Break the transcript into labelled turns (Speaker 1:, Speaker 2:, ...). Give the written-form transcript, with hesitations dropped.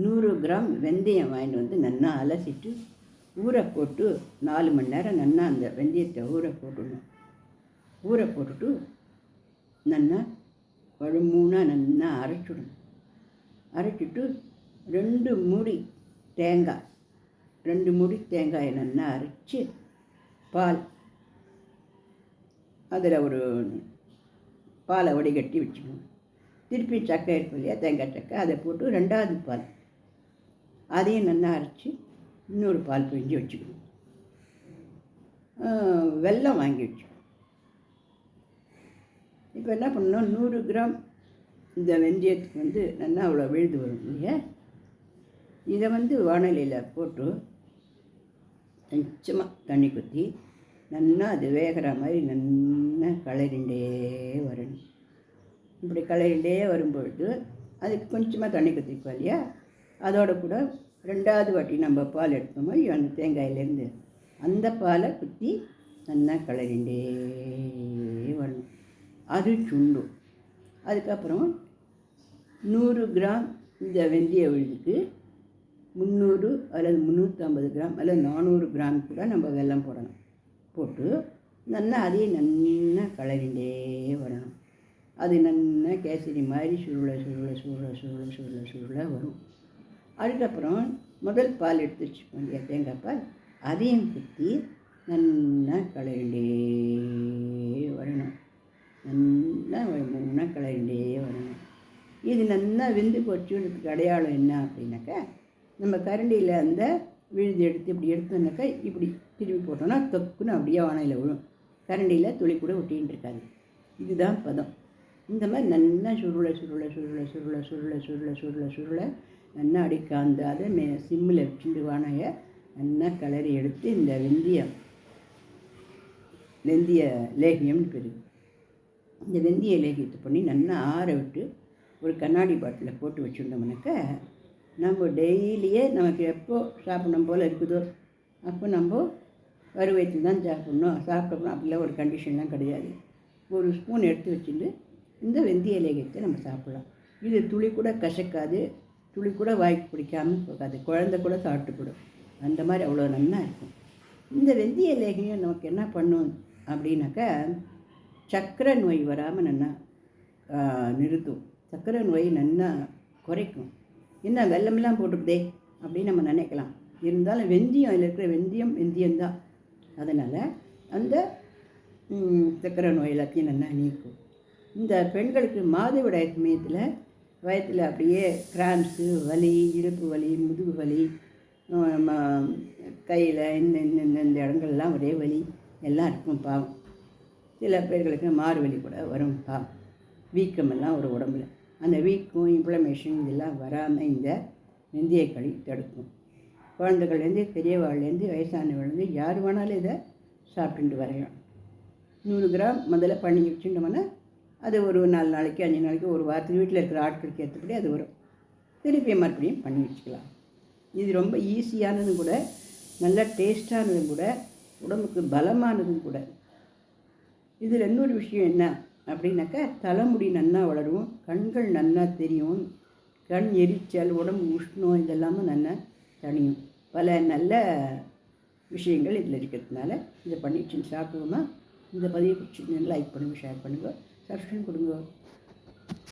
Speaker 1: 100 gram வெந்தயம் வாங்கிட்டு வந்து நல்லா அலசிட்டு ஊற போட்டு 4 மணி நேரம் நல்லா அந்த வெந்தயத்தை ஊற போட்டுடணும். ஊற போட்டுட்டு நல்லா பழுமூணாக நல்லா அரைச்சிடணும். அரைச்சிட்டு 2 மூடி தேங்காய் 2 மூடி தேங்காயை நல்லா அரைச்சி பால் அதில் ஒரு பாலை வடிகட்டி வச்சுக்கணும். திருப்பி சக்கை இருக்கும் இல்லையா, தேங்காய் சக்கை, அதை போட்டு 2வது பால் அதையும் நல்லா அரைச்சி இன்னொரு பால் பிழிஞ்சு வச்சுக்கணும். வெல்லம் வாங்கி வச்சுக்கணும். இப்போ என்ன பண்ணணும், 100 கிராம் இந்த வெந்தயத்துக்கு வந்து நல்லா அவ்வளோ விழுது வரும் இல்லையா, இதை வந்து வானலியில் போட்டு கொஞ்சமாக தண்ணி ஊற்றி நல்லா அது வேகிற மாதிரி நல்லா கிளறிண்டே வரணும். இப்படி கிளறிண்டே வரும்பொழுது அதுக்கு கொஞ்சமாக தண்ணி ஊற்றிப்போம் இல்லையா, அதோட கூட 2வது வாட்டி நம்ம பால் எடுத்தோமோ அந்த தேங்காயிலேருந்து அந்த பாலை ஊற்றி நல்லா கிளறிண்டே வரணும். அது சுண்டும். அதுக்கப்புறம் 100 கிராம் இந்த வெந்தய விழுதுக்கு 300 அல்லது 350 கிராம் அல்லது 400 கிராம் கூட நம்ம வெல்லம் போடணும். போட்டு நல்லா அதையும் நல்லா கிளறிண்டே வரணும். அது நல்லா கேசரி மாதிரி சுருளை சுருளை சுருளை சுருளை சுருளை சுருளை வரும். அதுக்கப்புறம் முதல் பால் எடுத்து வச்சுக்கோங்க இல்லையா, தேங்காய் பால், அதையும் ஊற்றி நல்லா கிளறிண்டே வரணும். நல்லா மூணா கிளறிண்டே வரணும். இது நல்லா வெந்து போச்சுன்றதுக்கு அடையாளம் என்ன அப்படின்னாக்கா, நம்ம கரண்டியில் அந்த விழுது எடுத்து இப்படி எடுத்தோம்னாக்கா இப்படி திரும்பி போட்டோன்னா தொக்குன்னு அப்படியே வானையில் விழும். கரண்டியில் துளி கூட ஒட்டின்னு இருக்காது. இதுதான் பதம். இந்த மாதிரி நல்லா சுருளை சுருளை சுருளை சுருளை சுருளை சுருளை சுருளை சுருளை நல்லா அடிக்காந்து அதை சிம்மில் வச்சுட்டு வானையை நல்லா கிளறி எடுத்து இந்த வெந்தய லேகியம்னு பேர். இந்த வெந்தய லேகியத்தை பண்ணி நல்லா ஆற விட்டு ஒரு கண்ணாடி பாட்டிலில் போட்டு வச்சுருந்தோம்னாக்கா, நம்ம டெய்லியே நமக்கு எப்போ சாப்பிடணும் போல் இருக்குதோ அப்போ நம்ம வறுவயத்தில் தான் சாப்பிட்டோம்னா அப்படிலாம் ஒரு கண்டிஷன்லாம் கிடையாது. ஒரு ஸ்பூன் எடுத்து வச்சுட்டு இந்த வெந்தய லேகியத்தை நம்ம சாப்பிட்லாம். இது துளி கூட கசக்காது, துளி கூட வாய்க்கு பிடிக்காமல் போகாது, குழந்தை கூட சாப்பிட்டுக்கூடும். அந்த மாதிரி அவ்வளோ நல்லா இருக்கும். இந்த வெந்தய லேகியம் நமக்கு என்ன பண்ணும் அப்படின்னாக்கா, சர்க்கரை நோய் வராமல் நல்லா நிறுத்தும். சர்க்கரை நோய் நல்லா குறைக்கும். என்ன வெல்லமெல்லாம் போட்டுக்குதே அப்படின்னு நம்ம நினைக்கலாம். இருந்தாலும் வெந்தயம், அதில் இருக்கிற வெந்தயம்தான். அதனால் அந்த சர்க்கரை நோய் எல்லாத்தையும் நல்லா நீக்கும். இந்த பெண்களுக்கு மாதவிடாய் சமயத்தில் வயத்தில் அப்படியே கிராம்ஸு, வலி, இடுப்பு வலி, முதுகு வலி, கையில் இந்த இடங்கள்லாம் ஒரே வலி எல்லாம் இருக்கும் பாவம். சில பேர்களுக்கு மாறு வலி கூட வரும் பாவம். வீக்கமெல்லாம் ஒரு உடம்புல அந்த வீக்கம், இன்ஃப்ளமேஷன் இதெல்லாம் வராமல் இந்த வெந்தயக்களி தடுக்கும். குழந்தைகள்லேருந்து பெரியவாள்லேருந்து வயசானவள்லேருந்து யார் வேணாலும் இதை சாப்பிட்டுட்டு வரையலாம். 100 கிராம் முதல்ல பண்ணி வச்சுட்டோம்னா அது ஒரு 4 நாளைக்கு 5 நாளைக்கு ஒரு வாரத்துக்கு வீட்டில் இருக்கிற ஆட்களுக்கு ஏற்றபடி அது வரும். திருப்பி மறுபடியும் பண்ணி வச்சுக்கலாம். இது ரொம்ப ஈஸியானதும் கூட, நல்ல டேஸ்டானதும் கூட, உடம்புக்கு பலமானதும் கூட. இதில் இன்னொரு விஷயம் என்ன அப்படின்னாக்கா, தலைமுடி நல்லா வளரும், கண்கள் நல்லா தெரியும், கண் எரிச்சல், உடம்பு உஷ்ணம் இதெல்லாமும் நல்லா தணியும். பல நல்ல விஷயங்கள் இதில் இருக்கிறதுனால இதை பண்ணிட்டு சாப்பிடுவோமா. இந்த பதிவு பிடிச்சி லைக் பண்ணுங்கள், ஷேர் பண்ணுங்கள், சப்ஸ்கிரைப் கொடுங்க.